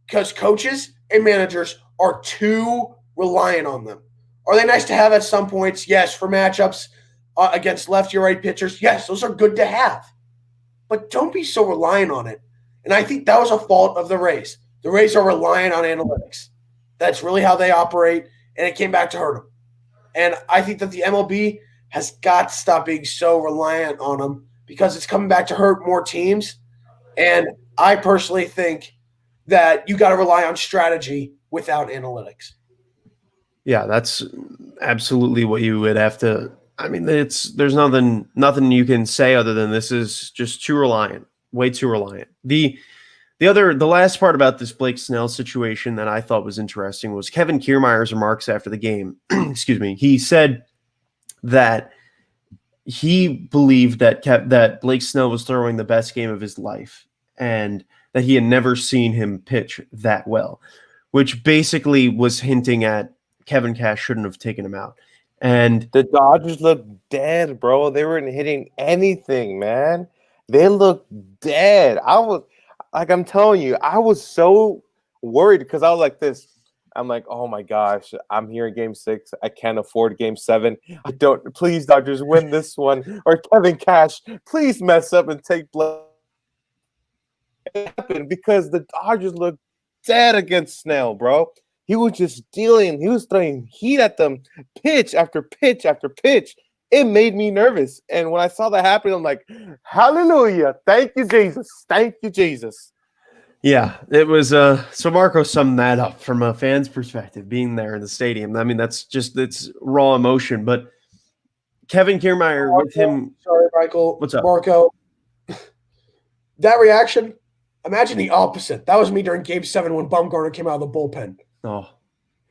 because coaches and managers are too reliant on them. Are they nice to have at some points? Yes, for matchups against lefty or right pitchers. Yes, those are good to have. But don't be so reliant on it. And I think that was a fault of the Rays. The Rays are reliant on analytics. That's really how they operate, and it came back to hurt them. And I think that the MLB has got to stop being so reliant on them because it's coming back to hurt more teams. And I personally think that you got to rely on strategy without analytics. Yeah, that's absolutely what you would have to. I mean, there's nothing you can say other than this is just too reliant, way too reliant. The last part about this Blake Snell situation that I thought was interesting was Kevin Kiermaier's remarks after the game. Excuse me. He said that he believed that Blake Snell was throwing the best game of his life and that he had never seen him pitch that well, which basically was hinting at Kevin Cash shouldn't have taken him out. And The Dodgers look dead, bro. They weren't hitting anything, man. They look dead. I'm telling you, I was so worried because I was like this. I'm like, oh my gosh, I'm here in game 6. I can't afford game 7. Please, Dodgers, win this one. Or Kevin Cash, please mess up and take blame. It happened because the Dodgers looked dead against Snell, bro. He was just dealing. He was throwing heat at them, pitch after pitch after pitch. It made me nervous. And when I saw that happen, I'm like, hallelujah. Thank you, Jesus. Thank you, Jesus. yeah, it was so Marco summed that up from a fan's perspective, being there in the stadium. I mean, it's raw emotion. But Kevin Kiermaier with him. Sorry, Michael. What's up? Marco. That reaction, imagine the opposite. That was me during game 7 when Bumgarner came out of the bullpen. Oh,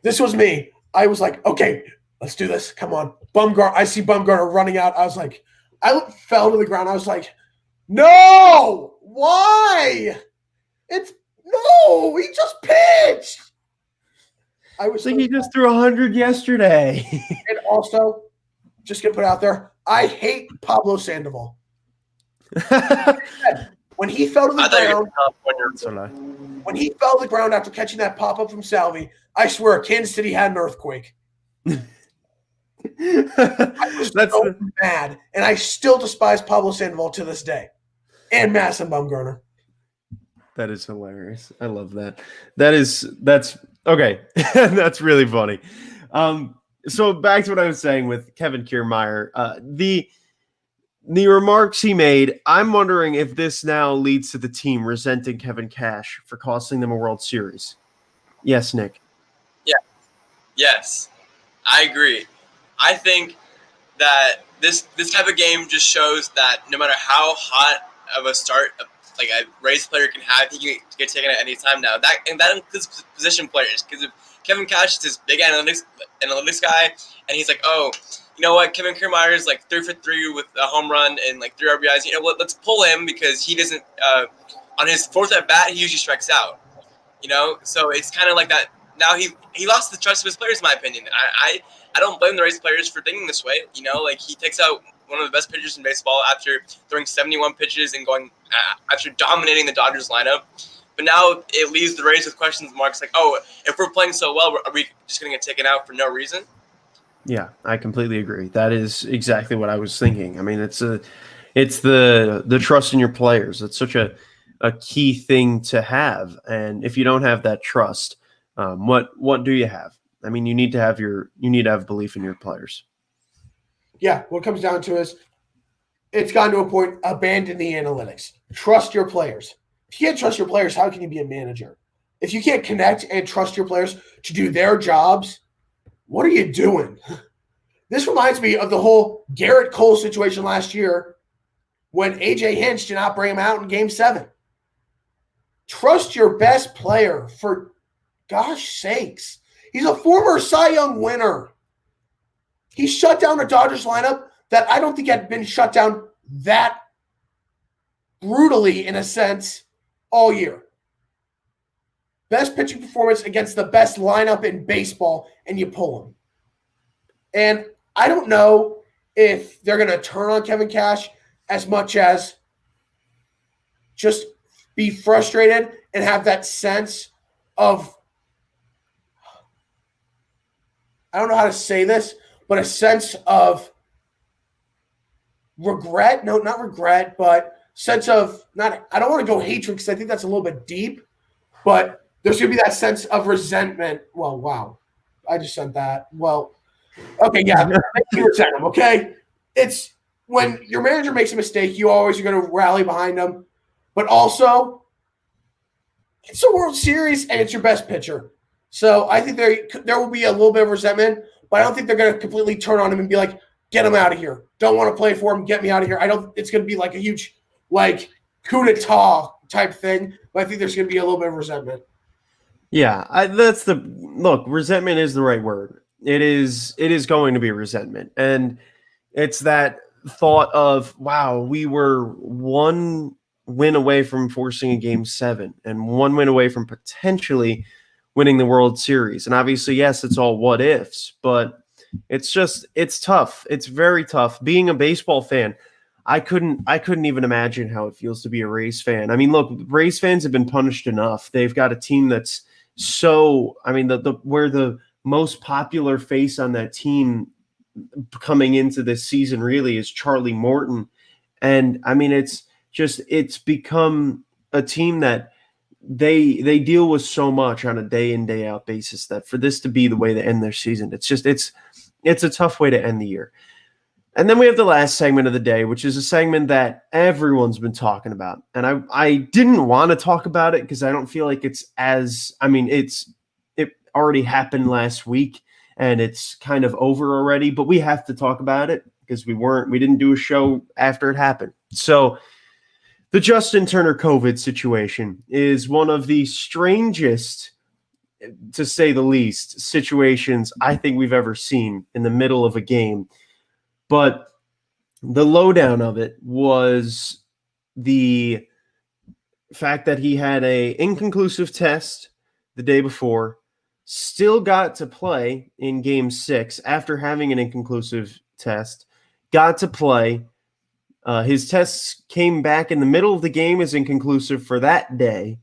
This was me. I was like, okay, let's do this. Come on. I see Bumgarner running out. I was like, I fell to the ground. I was like, no, why? He just pitched. I was he just threw 100 yesterday. And also, just gonna put it out there, I hate Pablo Sandoval. When he fell to the ground, when he fell to the ground after catching that pop up from Salvi, I swear Kansas City had an earthquake. I was so mad, and I still despise Pablo Sandoval to this day, and Madison Bumgarner. That is hilarious. I love that. That's okay. That's really funny. So back to what I was saying with Kevin Kiermaier, the remarks he made, I'm wondering if this now leads to the team resenting Kevin Cash for costing them a World Series. Yes, Nick. Yeah. Yes. I agree. I think that this type of game just shows that no matter how hot of a start like a Rays player can have, he can get taken at any time now. That includes position players, because if Kevin Cash is this big analytics guy, and he's like, oh, you know what, Kevin Kiermaier is like 3 for 3 with a home run and like 3 RBIs. You know what? Let's pull him because he doesn't. On his 4th at bat, he usually strikes out. You know, so it's kind of like that. Now he lost the trust of his players, in my opinion. I don't blame the Rays players for thinking this way. You know, like he takes out one of the best pitchers in baseball after throwing 71 pitches and going after dominating the Dodgers lineup. But now it leaves the Rays with questions marks like, oh, if we're playing so well, are we just going to get taken out for no reason? Yeah, I completely agree. That is exactly what I was thinking. I mean, it's the trust in your players. It's such a key thing to have. And if you don't have that trust, what do you have? I mean, you need to have belief in your players. Yeah, what it comes down to is it's gotten to a point, abandon the analytics. Trust your players. If you can't trust your players, how can you be a manager? If you can't connect and trust your players to do their jobs, what are you doing? This reminds me of the whole Garrett Cole situation last year when A.J. Hinch did not bring him out in Game 7. Trust your best player, for gosh sakes. He's a former Cy Young winner. He shut down a Dodgers lineup that I don't think had been shut down that brutally, in a sense, all year. Best pitching performance against the best lineup in baseball, and you pull him. And I don't know if they're going to turn on Kevin Cash as much as just be frustrated and have that sense of, I don't know how to say this, but a sense of regret. No, not regret, but sense of not, I don't want to go hatred because I think that's a little bit deep, but there's going to be that sense of resentment. Well, wow. I just said that. Well, okay, yeah. You resent him, okay? It's when your manager makes a mistake, you always are going to rally behind him. But also, it's a World Series and it's your best pitcher. So I think there will be a little bit of resentment, but I don't think they're going to completely turn on him and be like, get him out of here. Don't want to play for him. Get me out of here. It's going to be like a huge, like, coup d'etat type thing, but I think there's going to be a little bit of resentment. Yeah, resentment is the right word. It is going to be resentment. And it's that thought of, wow, we were one win away from forcing a Game 7 and one win away from potentially winning the World Series. And obviously, yes, it's all what ifs, but It's tough. It's very tough. Being a baseball fan, I couldn't even imagine how it feels to be a Rays fan. I mean, look, Rays fans have been punished enough. They've got a team that's so, I mean, where the most popular face on that team coming into this season really is Charlie Morton. And I mean, it's become a team that they deal with so much on a day in day out basis that for this to be the way to end their season, it's a tough way to end the year. And then we have the last segment of the day, which is a segment that everyone's been talking about. And I didn't want to talk about it because I don't feel like it already happened last week and it's kind of over already, but we have to talk about it because we didn't do a show after it happened. So the Justin Turner COVID situation is one of the strangest, to say the least, situations I think we've ever seen in the middle of a game. But the lowdown of it was the fact that he had a inconclusive test the day before, still got to play in Game 6 after having an inconclusive test, got to play. His tests came back in the middle of the game as inconclusive for that day.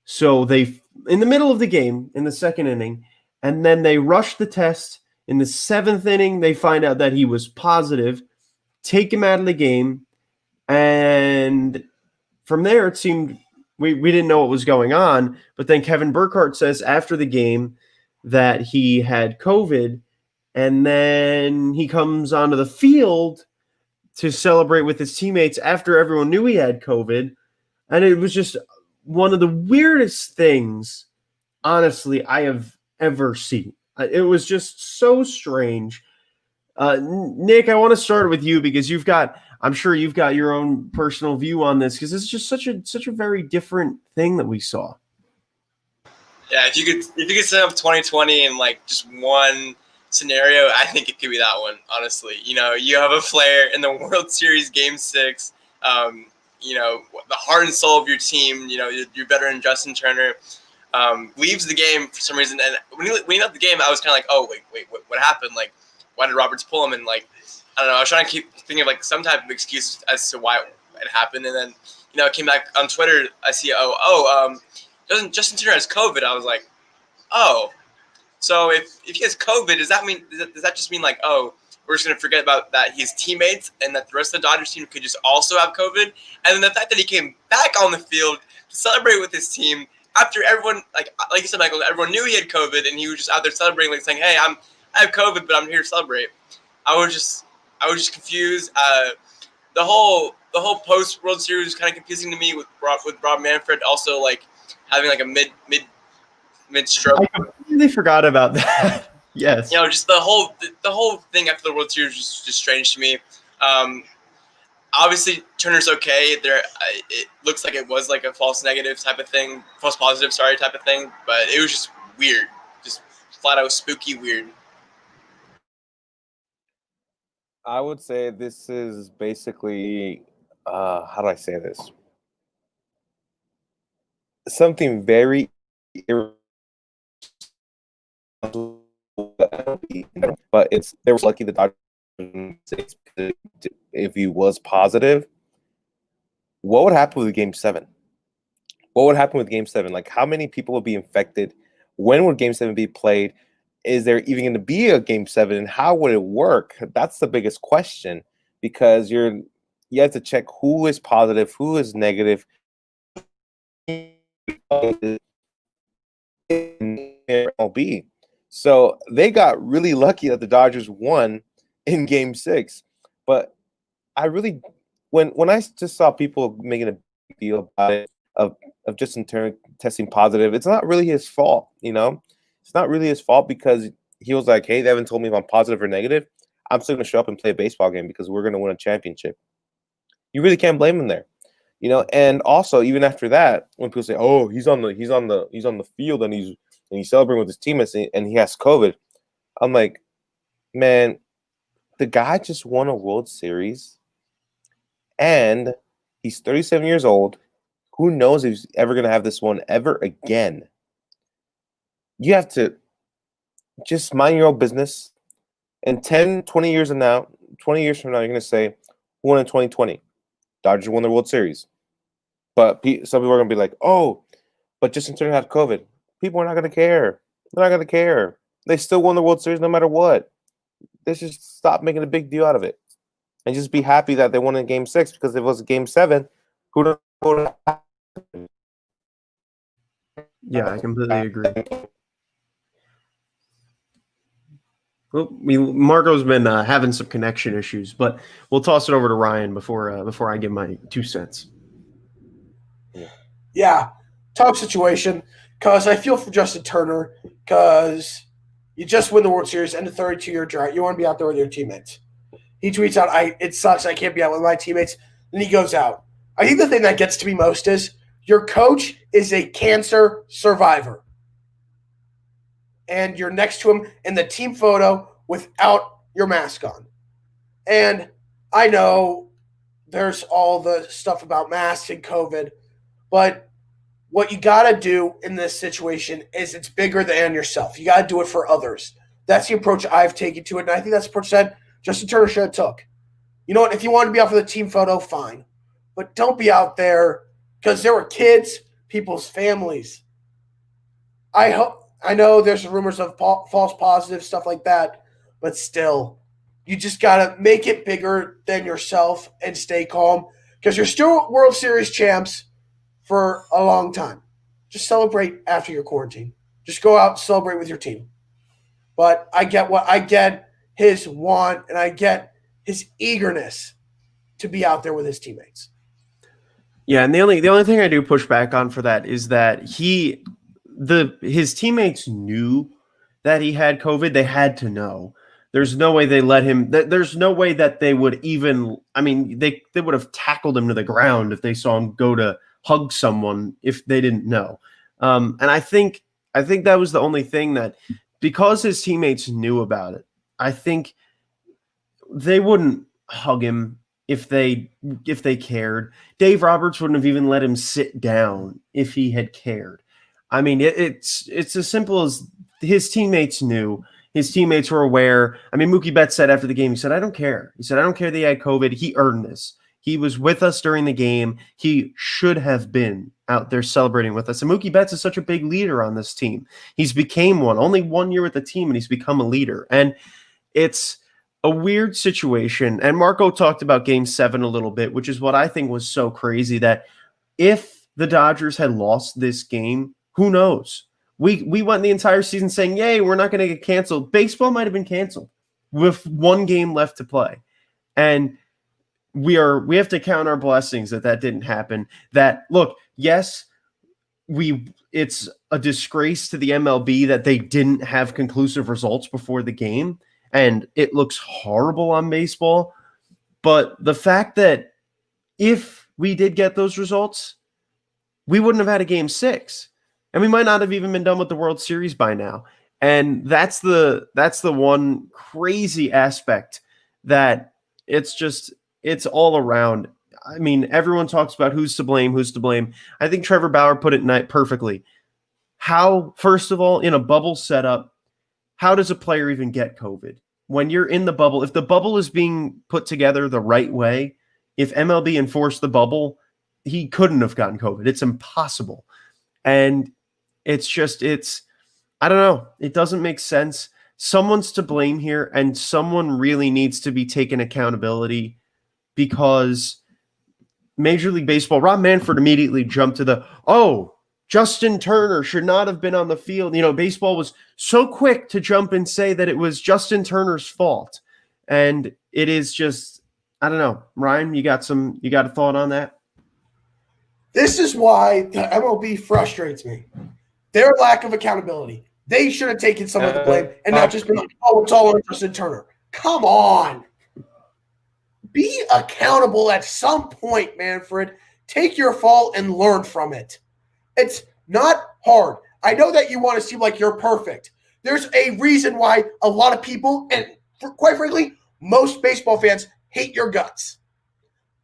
So in the middle of the game, in the second inning, and then they rushed the test. In the seventh inning, they find out that he was positive, take him out of the game, and from there it seemed we didn't know what was going on. But then Kevin Burkhardt says after the game that he had COVID, and then he comes onto the field to celebrate with his teammates after everyone knew he had COVID. And it was just one of the weirdest things, honestly, I have ever seen. It was just so strange. Nick, I want to start with you because I'm sure you've got your own personal view on this because it's just such a very different thing that we saw. Yeah, if you could set up 2020 in like just one scenario, I think it could be that one. Honestly, you have a player in the World Series Game 6. The heart and soul of your team. Your veteran Justin Turner leaves the game for some reason. And when he left the game, I was kind of like, oh wait, what happened? Like, why did Roberts pull him? And like, I don't know. I was trying to keep thinking of like some type of excuse as to why it happened. And then I came back on Twitter. I see Justin Turner has COVID. I was like, oh. So if he has COVID, does that just mean like, oh, we're just gonna forget about that his teammates and that the rest of the Dodgers team could just also have COVID? And then the fact that he came back on the field to celebrate with his team after everyone, like you said, Michael, everyone knew he had COVID and he was just out there celebrating, like saying, "Hey, I have COVID, but I'm here to celebrate." I was just confused. The whole post World Series was kind of confusing to me with Rob Manfred also like having like a mid stroke. I completely forgot about that. Yes. Just the whole thing after the World Series was just strange to me. Obviously, Turner's okay. It looks like it was like a false positive type of thing, but it was just weird, just flat out spooky weird. I would say this is basically, how do I say this? Something very but they were lucky the Dodgers, if he was positive. What would happen with Game 7? What would happen with Game 7? Like, how many people would be infected? When would Game 7 be played? Is there even going to be a Game 7? And how would it work? That's the biggest question, because you have to check who is positive, who is negative. MLB. So they got really lucky that the Dodgers won in Game 6. But I really, when I just saw people making a big deal about it, of Justin Turner testing positive, it's not really his fault, It's not really his fault, because he was like, hey, they haven't told me if I'm positive or negative. I'm still going to show up and play a baseball game because we're going to win a championship. You really can't blame him there. And also even after that, when people say, "Oh, he's on the field and he's celebrating with his teammates and he has COVID," I'm like, man, the guy just won a World Series and he's 37 years old. Who knows if he's ever going to have this one ever again? You have to just mind your own business. In 10, 20 years from now, you're going to say, who won in 2020? Dodgers won the World Series. But some people are going to be like, oh, but Justin Turner had COVID. People are not going to care. They're not going to care. They still won the World Series no matter what. They should stop making a big deal out of it. And just be happy that they won in Game 6, because if it was Game 7, who knows what would happen? Yeah, I completely agree. Well, Marco's been having some connection issues, but we'll toss it over to Ryan before I give my 2 cents. Yeah, tough situation, because I feel for Justin Turner, because you just win the World Series and a 32-year drought. You want to be out there with your teammates. He tweets out, it sucks, I can't be out with my teammates. Then he goes out. I think the thing that gets to me most is your coach is a cancer survivor. And you're next to him in the team photo without your mask on. And I know there's all the stuff about masks and COVID, but what you got to do in this situation is it's bigger than yourself. You got to do it for others. That's the approach I've taken to it, and I think that's the approach that Justin Turner should have took. You know what? If you want to be out for the team photo, fine. But don't be out there, because there were kids, people's families. I know there's rumors of false positives, stuff like that, but still, you just got to make it bigger than yourself and stay calm, because you're still World Series champs for a long time. Just celebrate after your quarantine. Just go out and celebrate with your team. But I get his want, and I get his eagerness to be out there with his teammates. Yeah, and the only thing I do push back on for that is that his teammates knew that he had COVID. They had to know. There's no way they let him. There's no way that they would even. I mean, they would have tackled him to the ground if they saw him go to hug someone if they didn't know. And I think that was the only thing that, because his teammates knew about it, I think they wouldn't hug him if they cared. Dave Roberts wouldn't have even let him sit down if he had cared. I mean, it's as simple as his teammates knew. His teammates were aware. I mean, Mookie Betts said after the game, he said, I don't care. He said, I don't care that he had COVID. He earned this. He was with us during the game. He should have been out there celebrating with us. And Mookie Betts is such a big leader on this team. He's became one. Only 1 year with the team, and he's become a leader. And it's a weird situation. And Marco talked about Game 7 a little bit, which is what I think was so crazy, that if the Dodgers had lost this game, who knows? We went the entire season saying, yay, we're not going to get canceled. Baseball might have been canceled with 1 game left to play. And we have to count our blessings that didn't happen. That, look, yes, it's a disgrace to the MLB that they didn't have conclusive results before the game, and it looks horrible on baseball. But the fact that if we did get those results, we wouldn't have had a Game 6. And we might not have even been done with the World Series by now. And that's the one crazy aspect, that it's all around. I mean, everyone talks about who's to blame. I think Trevor Bauer put it perfectly. How, first of all, in a bubble setup, how does a player even get COVID? When you're in the bubble, if the bubble is being put together the right way, if MLB enforced the bubble, he couldn't have gotten COVID. It's impossible. And I don't know. It doesn't make sense. Someone's to blame here, and someone really needs to be taken accountability, because Major League Baseball, Rob Manfred immediately jumped to Justin Turner should not have been on the field. You know, baseball was so quick to jump and say that it was Justin Turner's fault. And it is just, I don't know. Ryan, you got a thought on that? This is why the MLB frustrates me. Their lack of accountability. They should have taken some of the blame and not just been like, it's all on Justin Turner. Come on. Be accountable at some point, Manfred. Take your fault and learn from it. It's not hard. I know that you want to seem like you're perfect. There's a reason why a lot of people, and quite frankly, most baseball fans, hate your guts.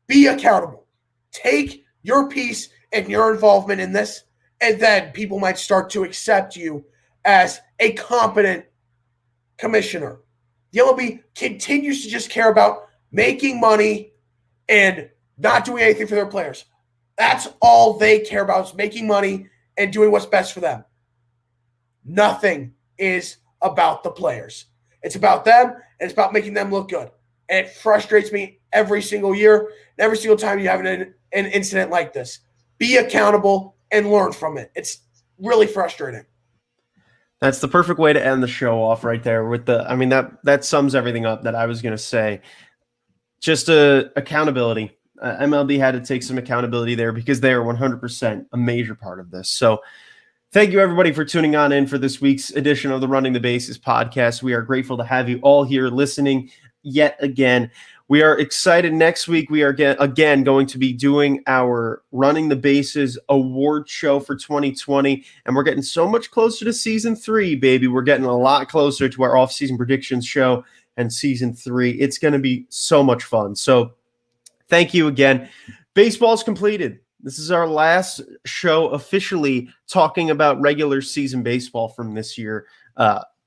Be accountable. Take your piece and your involvement in this, and then people might start to accept you as a competent commissioner. The MLB continues to just care about making money and not doing anything for their players. That's all they care about, is making money and doing what's best for them. Nothing is about the players. It's about them, and it's about making them look good. And it frustrates me every single year, and every single time you have an incident like this. Be accountable and learn from it. It's really frustrating. That's the perfect way to end the show off right there with that sums everything up that I was going to say. Just accountability. MLB had to take some accountability there because they are 100% a major part of this. So thank you, everybody, for tuning on in for this week's edition of the Running the Bases podcast. We are grateful to have you all here listening yet again. We are excited. Next week, we are again going to be doing our Running the Bases award show for 2020, and we're getting so much closer to season 3, baby. We're getting a lot closer to our off-season predictions show and season 3. It's going to be so much fun. So thank you again. Baseball's completed. This is our last show officially talking about regular season baseball from this year.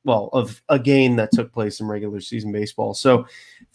Of a game that took place in regular season baseball. So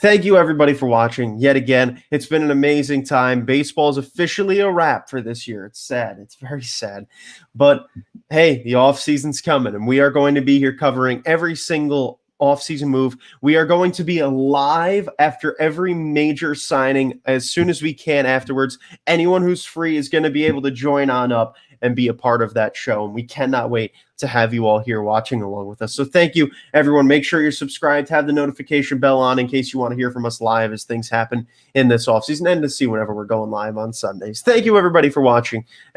thank you, everybody, for watching yet again. It's been an amazing time. Baseball is officially a wrap for this year. It's sad. It's very sad. But hey, the off season's coming, and we are going to be here covering every single off-season move. We are going to be alive after every major signing as soon as we can afterwards. Anyone who's free is going to be able to join on up and be a part of that show. And we cannot wait to have you all here watching along with us. So thank you, everyone. Make sure you're subscribed, have the notification bell on in case you want to hear from us live as things happen in this offseason and to see whenever we're going live on Sundays. Thank you, everybody, for watching.